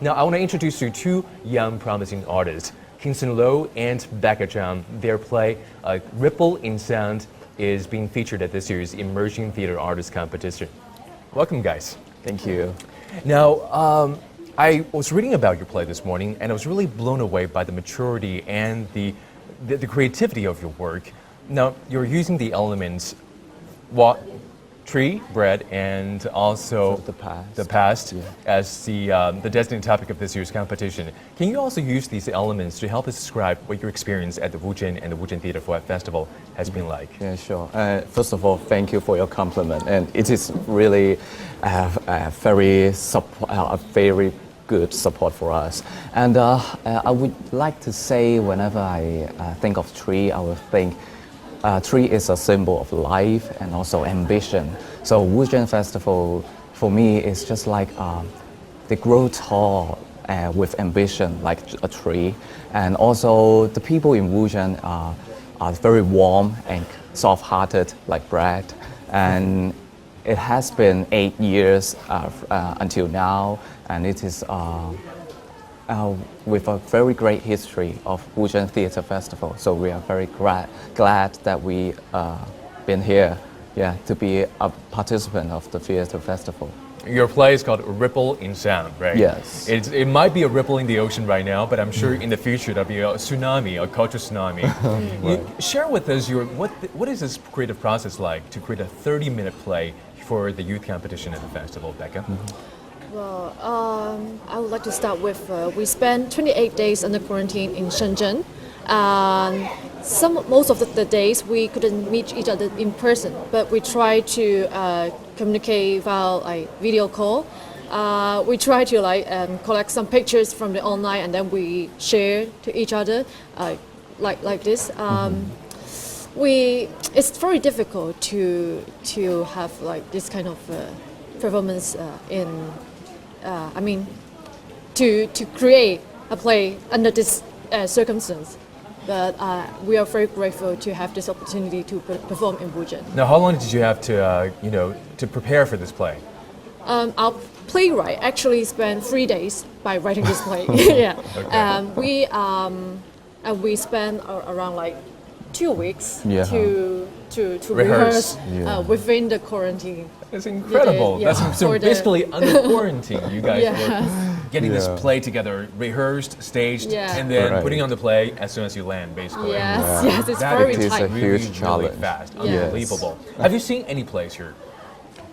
Now, I want to introduce you two young, promising artists, Kingston Low and Becca Zhang. Their play, Ripple in Sound, is being featured at this year's Emerging Theater Artists Competition. Welcome, guys. Thank you. Now, I was reading about your play this morning, and I was really blown away by the maturity and the creativity of your work. Now, you're using the elements, tree, bread, and also the past, yeah, as the designated topic of this year's competition. Can you also use these elements to help us describe what your experience at the Wuzhen and the Wuzhen Theater Festival has been like? Yeah, sure. First of all, thank you for your compliment, and it is really a very good support for us. And I would like to say, whenever I think of tree, I would think tree is a symbol of life and also ambition. So Wuzhen Festival, for me, is just like they grow tall with ambition, like a tree. And also the people in Wuzhen are very warm and soft-hearted, like bread. And it has been 8 years until now, and it is with a very great history of Wuzhen Theatre Festival. So we are very glad that we been here, to be a participant of the theatre festival. Your play is called Ripple in Sound, right? Yes. It might be a ripple in the ocean right now, but I'm sure in the future there'll be a tsunami, a cultural tsunami. Right. Share with us what is this creative process like to create a 30-minute play for the youth competition at the festival, Becca? Well, I would like to start with, we spent 28 days under quarantine in Shenzhen. Most of the days we couldn't meet each other in person, but we tried to communicate via video call. We tried to collect some pictures from the online, and then we share to each other like this. It's very difficult to have this kind of performance to create a play under this circumstance. But we are very grateful to have this opportunity to perform in Wuzhen. Now, how long did you have to, to prepare for this play? Our playwright actually spent 3 days by writing this play. Yeah. Okay. We spent around 2 weeks to rehearse within the quarantine. It's incredible. So basically, under quarantine, you guys were getting this play together, rehearsed, staged, and then putting on the play as soon as you land, basically. Yes, it's very tight. It is a huge challenge. Really fast, unbelievable. Have you seen any plays here?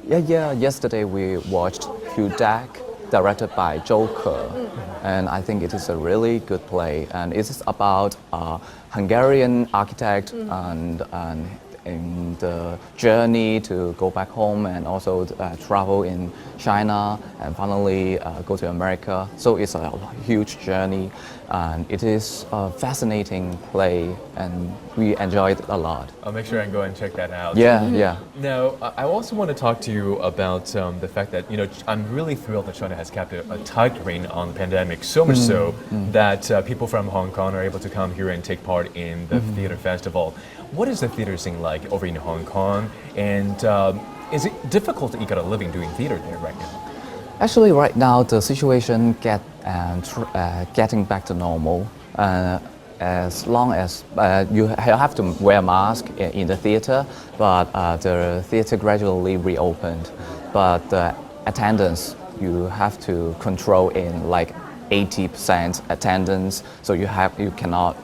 Yeah. Yesterday we watched Hugh Deck, directed by Joker, and I think it is a really good play. And it is about a Hungarian architect and the journey to go back home, and also travel in China, and finally go to America. So it's a huge journey, and it is a fascinating play, and we enjoyed it a lot. I'll make sure I go and check that out. Yeah. Now, I also want to talk to you about the fact that, I'm really thrilled that China has kept a tight rein on the pandemic, so much so that people from Hong Kong are able to come here and take part in the theater festival. What is the theater scene like over in Hong Kong? And is it difficult to eke out a living doing theater there right now? Actually, right now the situation getting back to normal. As long as you have to wear a mask in the theater, but the theater gradually reopened. But the attendance, you have to control in 80% attendance. So you cannot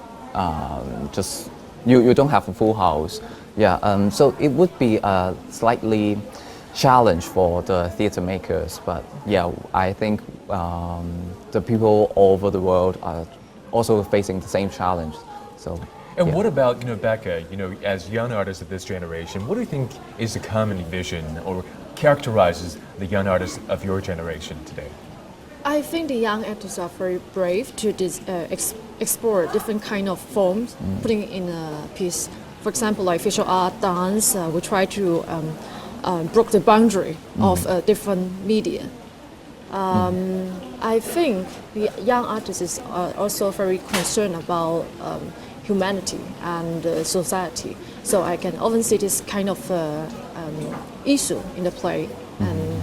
you don't have a full house. So it would be a slightly challenge for the theater makers, but I think the people all over the world are also facing the same challenge. What about, Becca, as young artists of this generation, what do you think is the common vision or characterizes the young artists of your generation today? I think the young actors are very brave to explore different kind of forms, putting it in a piece. For example, like visual art, dance, we try to broke the boundary of different media. I think the young artists are also very concerned about humanity and society. So I can often see this kind of issue in the play. And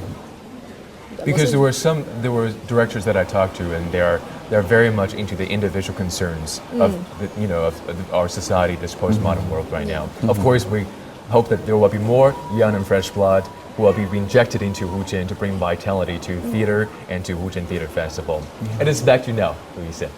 Because wasn't- there were directors that I talked to, and they're very much into the individual concerns of of our society, this postmodern world right now. Of course, we hope that there will be more young and fresh blood who will be injected into Wuzhen to bring vitality to theater and to Wuzhen Theater Festival. And it's back to you now, Louisa.